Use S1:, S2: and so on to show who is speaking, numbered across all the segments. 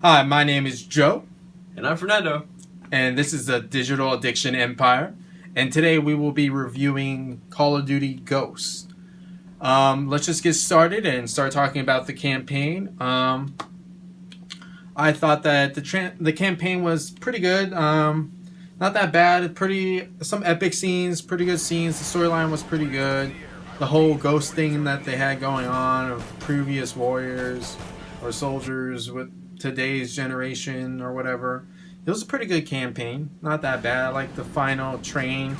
S1: Hi, my name is Joe,
S2: And I'm Fernando.
S1: and this is the Digital Addiction Empire. And today we will be reviewing Call of Duty Ghosts. Let's just get started and start talking about the campaign. I thought that the campaign was pretty good. Not that bad. Some epic scenes, pretty good scenes. The storyline was pretty good. The whole ghost thing that they had going on of previous warriors or soldiers with today's generation or whatever. It was a pretty good campaign. Not that bad. I like the final train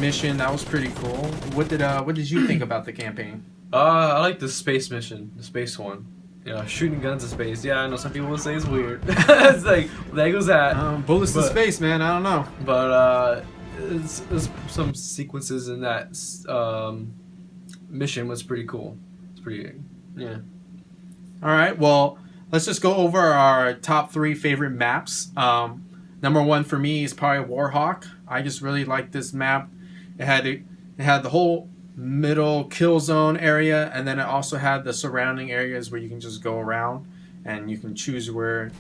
S1: mission. That was pretty cool. What did you think about the campaign?
S2: I like the space mission, the space one. You know, shooting guns in space. Yeah, I know some people will say it's weird. It's like, there goes that.
S1: Bullets to space, man. I don't know.
S2: But there's some sequences in that mission was pretty cool. It's pretty good. Yeah.
S1: All right. Well, let's just go over our top 3 favorite maps. Number 1 for me is probably Warhawk. I just really like this map. It had the whole middle kill zone area, and then it also had the surrounding areas where you can just go around and you can choose where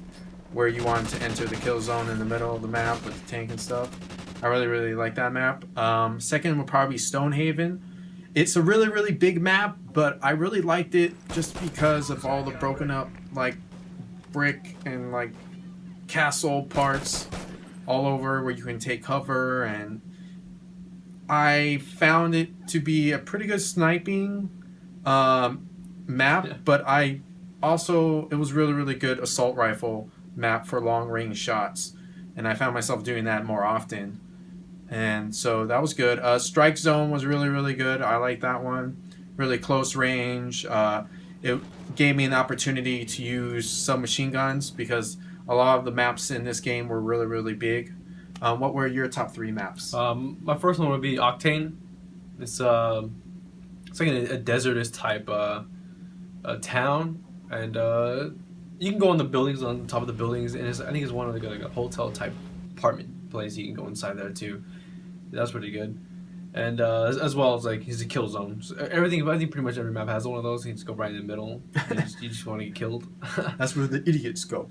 S1: you want to enter the kill zone in the middle of the map with the tank and stuff. I really like that map. Second would probably be Stonehaven. It's a really big map, but I really liked it just because of all the broken up like brick and like castle parts all over where you can take cover, and I found it to be a pretty good sniping map,
S2: Yeah.
S1: but it was really good assault rifle map for long range shots, and I found myself doing that more often, and so that was good. Strike Zone was really good. I like that one. Really close range. It gave me an opportunity to use submachine guns because a lot of the maps in this game were really big. What were your top 3 maps?
S2: My first one would be Octane. It's like a desertous type town, and you can go in the buildings, on top of the buildings, and I think it's one of like a hotel type apartment place. You can go inside there too. That's pretty good. And as well as like he's a kill zone. So everything, I think pretty much every map has one of those. You can just go right in the middle. You just want to get killed.
S1: That's where the idiots go.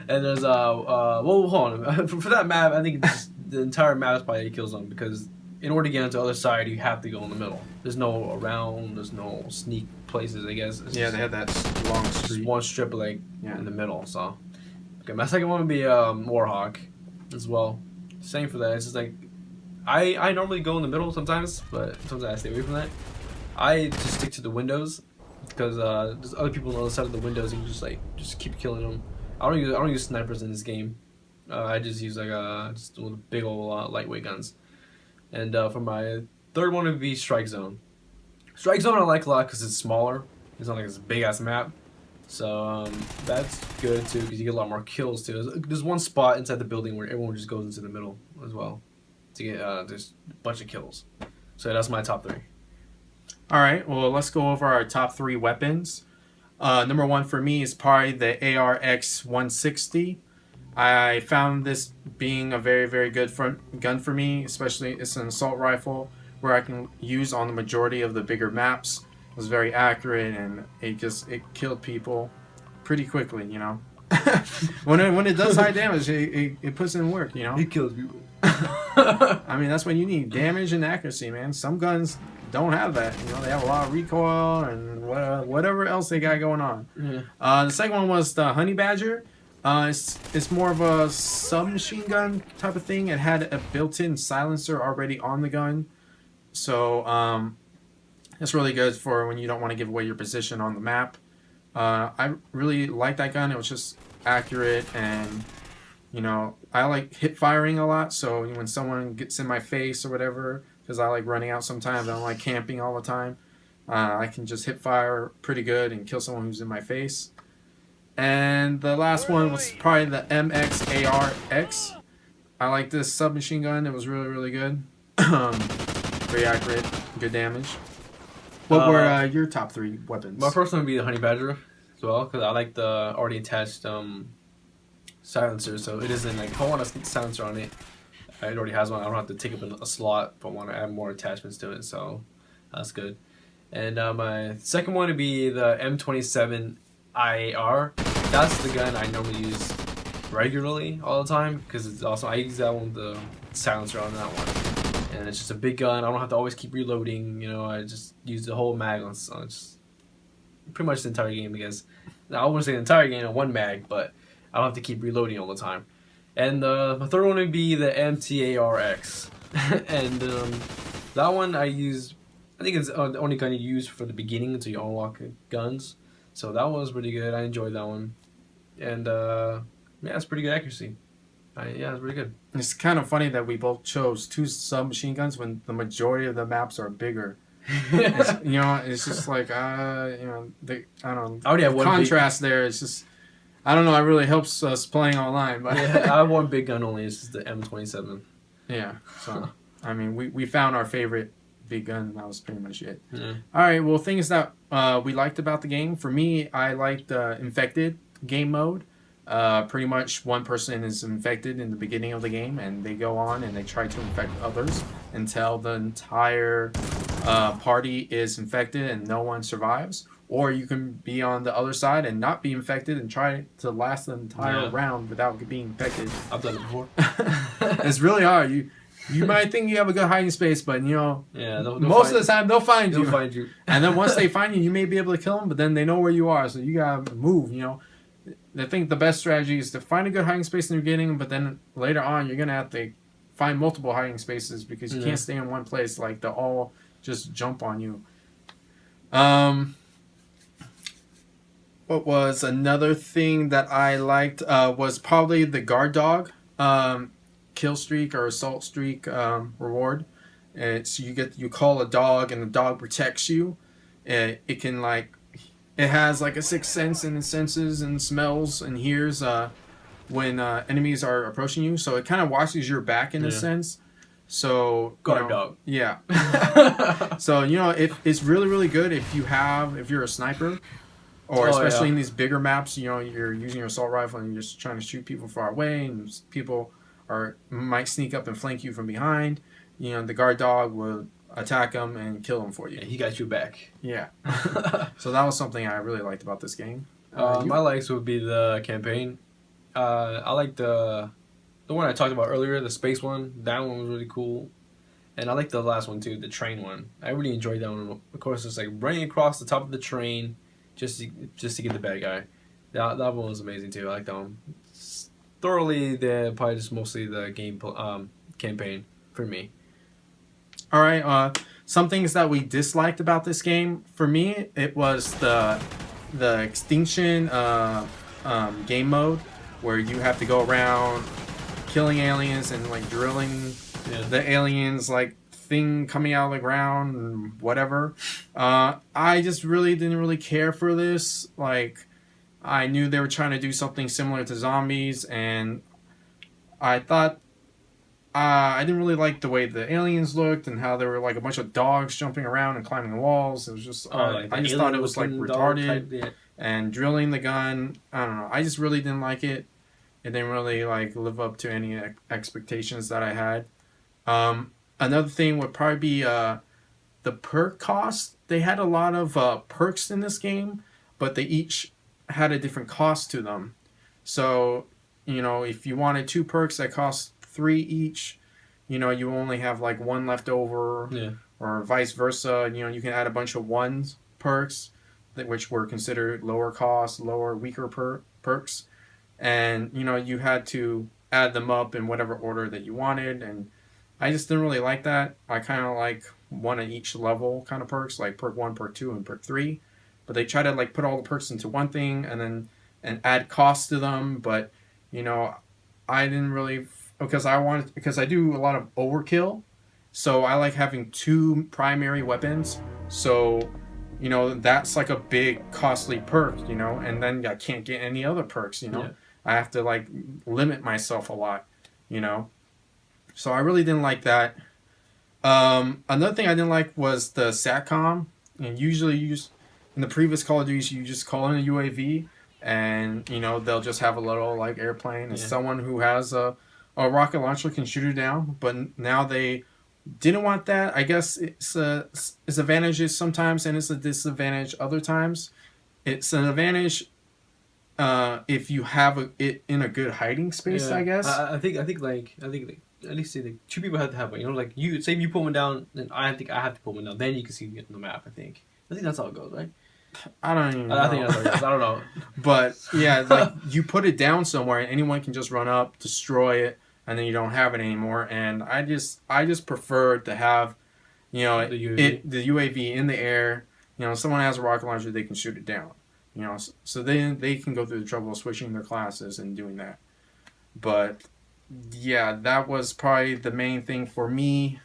S2: And there's well, hold on. For that map, I think the entire map is probably a kill zone because in order to get onto the other side, you have to go in the middle. There's no around. There's no sneak places. I guess.
S1: Yeah, they had that long
S2: just
S1: street.
S2: one strip like in the middle. So, okay, my second one would be Warhawk, as well. Same for that. It's just like I normally go in the middle sometimes, but sometimes I stay away from that. I just stick to the windows because there's other people on the other side of the windows. You can just keep killing them. I don't use snipers in this game. I just use like just big old lightweight guns. And for my third one would be Strike Zone. Strike Zone I like a lot because it's smaller. It's not like this big ass map. So that's good too because you get a lot more kills too. There's one spot inside the building where everyone just goes into the middle as well to get there's a bunch of kills. So that's my top 3.
S1: All right, well, let's go over our top 3 weapons. Number 1 for me is probably the ARX 160. I found this being a very good gun for me, especially it's an assault rifle where I can use on the majority of the bigger maps. It was very accurate, and it killed people pretty quickly, you know. when it does high damage, it puts in work, you know.
S2: It kills people.
S1: I mean, that's what you need, damage and accuracy, man. Some guns don't have that, you know. They have a lot of recoil and whatever else they got going on.
S2: Yeah.
S1: The second one was the Honey Badger. It's more of a submachine gun type of thing. It had a built-in silencer already on the gun, so it's really good for when you don't want to give away your position on the map. I really like that gun. It was just accurate, and you know, I like hip firing a lot. So when someone gets in my face or whatever, because I like running out sometimes, I don't like camping all the time. I can just hip fire pretty good and kill someone who's in my face. And the last one was probably the MXARX. I like this submachine gun. It was really good. Very accurate, good damage. What were your top 3 weapons?
S2: My first one would be the Honey Badger as well because I like the already attached silencer. So it isn't like if I want a silencer on it, it already has one. I don't have to take up a slot if I want to add more attachments to it. So that's good. And my second one would be the M27 IAR. that's the gun I normally use regularly all the time because it's awesome. I use that one with the silencer on that one, and it's just a big gun. I don't have to always keep reloading. You know, I just use the whole mag on just pretty much the entire game because I wouldn't say the entire game on one mag, but I don't have to keep reloading all the time. And the third one would be the MTARX, and that one I use. I think it's the only gun you use for the beginning until you unlock guns. So that one was pretty good. I enjoyed that one, and yeah, it's pretty good accuracy. Yeah, it's pretty good.
S1: It's kind of funny that we both chose 2 submachine guns when the majority of the maps are bigger. You know, it's just like you know, I don't know.
S2: I already have one
S1: contrast there. It's just I don't know. It really helps us playing online. But
S2: yeah, I have one big gun only. It's the M27.
S1: Yeah. So I mean, we found our favorite big gun. That was pretty much it.
S2: Yeah.
S1: All right. Well, things that we liked about the game. For me, I liked infected game mode. Pretty much one person is infected in the beginning of the game, and they go on and they try to infect others until the entire party is infected and no one survives. Or you can be on the other side and not be infected and try to last the entire round without being infected.
S2: I've done it before.
S1: It's really hard. You might think you have a good hiding space, but you know, most of the time they'll find you.
S2: They'll find you.
S1: And then once they find you, you may be able to kill them, but then they know where you are, so you gotta move. You know, I think the best strategy is to find a good hiding space in the beginning, but then later on you're gonna have to find multiple hiding spaces because you can't stay in one place. Like they'll all just jump on you. What was another thing that I liked was probably the guard dog kill streak or assault streak reward. It's you call a dog and the dog protects you. It can it has like a sixth sense and it senses and smells and hears when enemies are approaching you. So it kind of watches your back in a sense. So
S2: guard dog.
S1: Yeah. So you know it's really really good if you're a sniper. Or especially in these bigger maps, you know, you're using your assault rifle and you're just trying to shoot people far away, and people might sneak up and flank you from behind. You know, the guard dog will attack them and kill them for you.
S2: Yeah, he got you back.
S1: Yeah. So that was something I really liked about this game.
S2: My likes would be the campaign. I like the one I talked about earlier, the space one. That one was really cool. And I like the last one too, the train one. I really enjoyed that one. Of course, it's like running across the top of the train. Just to get the bad guy. That one was amazing too. I like that one. Thoroughly, probably just mostly the game campaign for me.
S1: All right. Some things that we disliked about this game. For me, it was the Extinction game mode where you have to go around killing aliens and like drilling the aliens like thing coming out of the ground and whatever. I just really didn't care for this. Like, I knew they were trying to do something similar to zombies, and I thought I didn't really like the way the aliens looked and how there were like a bunch of dogs jumping around and climbing the walls. It was just I just thought it was like retarded. And drilling the gun, I don't know. I just really didn't like it. It didn't really like live up to any expectations that I had. Another thing would probably be the perk cost. They had a lot of perks in this game, but they each had a different cost to them. So, you know, if you wanted 2 perks that cost 3 each, you know, you only have like 1 left over, or vice versa. You know, you can add a bunch of 1s perks, which were considered lower cost, weaker perks. And, you know, you had to add them up in whatever order that you wanted, and I just didn't really like that. I kind of like 1 at each level kind of perks, like perk 1, perk 2, and perk 3. But they try to like put all the perks into one thing and add costs to them. But you know, I didn't really because I do a lot of overkill, so I like having 2 primary weapons. So you know that's like a big costly perk, you know, and then I can't get any other perks, you know. I have to like limit myself a lot, you know. So I really didn't like that. Another thing I didn't like was the SATCOM. And usually in the previous Call of Duty, you just call in a UAV and, you know, they'll just have a little like airplane. And someone who has a rocket launcher can shoot it down. But now they didn't want that. I guess it's advantages sometimes and it's a disadvantage other times. It's an advantage if you have it in a good hiding space,
S2: Yeah.
S1: I guess.
S2: I think at least say like two people have to have one. You know, like you say you pull one down, then I think I have to pull one down. Then you can see it on the map. I think that's how it goes, right?
S1: I don't even know.
S2: I think that's how it goes. I don't know.
S1: But yeah, like you put it down somewhere and anyone can just run up, destroy it, and then you don't have it anymore. And I just prefer to have, you know, the UAV in the air. You know, someone has a rocket launcher, they can shoot it down. You know, so then they can go through the trouble of switching their classes and doing that. But yeah, that was probably the main thing for me.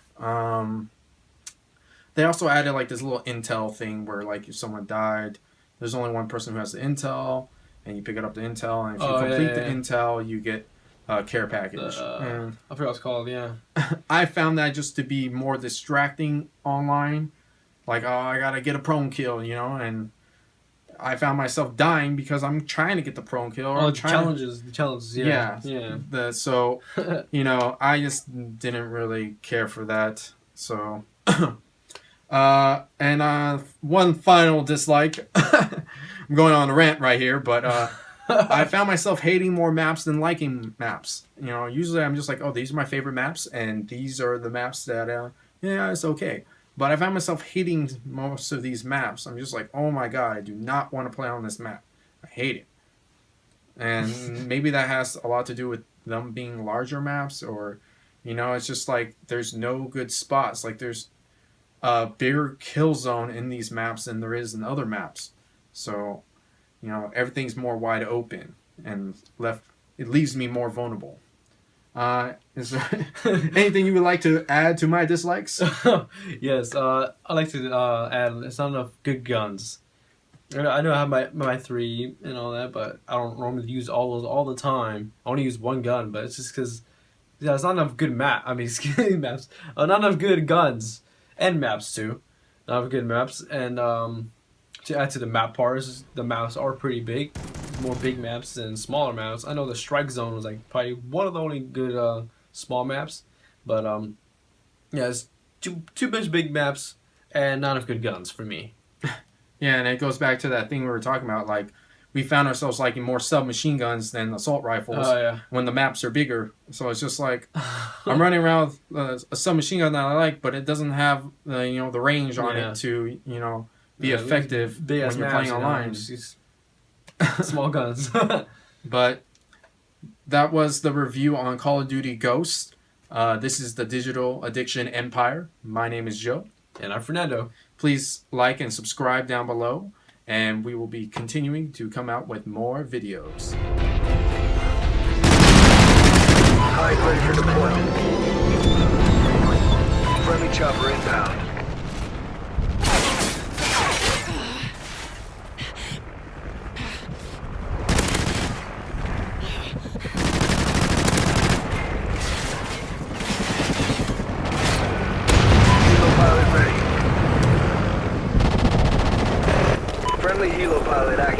S1: They also added like this little intel thing where like if someone died, there's only one person who has the intel, and you pick it up the intel, and if you complete the intel, you get a care package. And
S2: I forgot what it's called. Yeah.
S1: I found that just to be more distracting online. Like, oh, I gotta get a prone kill, you know, and I found myself dying because I'm trying to get the prone kill. Or
S2: the challenges, yeah.
S1: So, you know, I just didn't really care for that. So, and one final dislike. I'm going on a rant right here, but I found myself hating more maps than liking maps. You know, usually I'm just like, oh, these are my favorite maps, and these are the maps that, yeah, it's okay. But I found myself hating most of these maps. I'm just like, oh my god, I do not want to play on this map. I hate it. And maybe that has a lot to do with them being larger maps, or, you know, it's just like there's no good spots. Like there's a bigger kill zone in these maps than there is in other maps. So, you know, everything's more wide open and it leaves me more vulnerable. Is there anything you would like to add to my dislikes?
S2: Yes, I like to add. It's not enough good guns. I know I have my 3 and all that, but I don't normally use all those all the time. I only use one gun, but it's just because it's not enough good maps. Not enough good guns and maps too. Not enough good maps, and to add to the map parts, the maps are pretty big. More big maps than smaller maps. I know the strike zone was like probably one of the only good small maps, but yeah, it's too much big maps and not enough good guns for me.
S1: Yeah, and it goes back to that thing we were talking about. Like, we found ourselves liking more submachine guns than assault rifles when the maps are bigger. So it's just like I'm running around with a submachine gun that I like, but it doesn't have the range on it to be effective when you're playing online.
S2: Small guns.
S1: But that was the review on Call of Duty Ghosts. This is the Digital Addiction Empire. My name is Joe.
S2: And I'm Fernando.
S1: Please like and subscribe down below, and we will be continuing to come out with more videos.
S3: Hive ready for deployment. Friendly chopper inbound. Helo pilot ready. Friendly helo pilot active.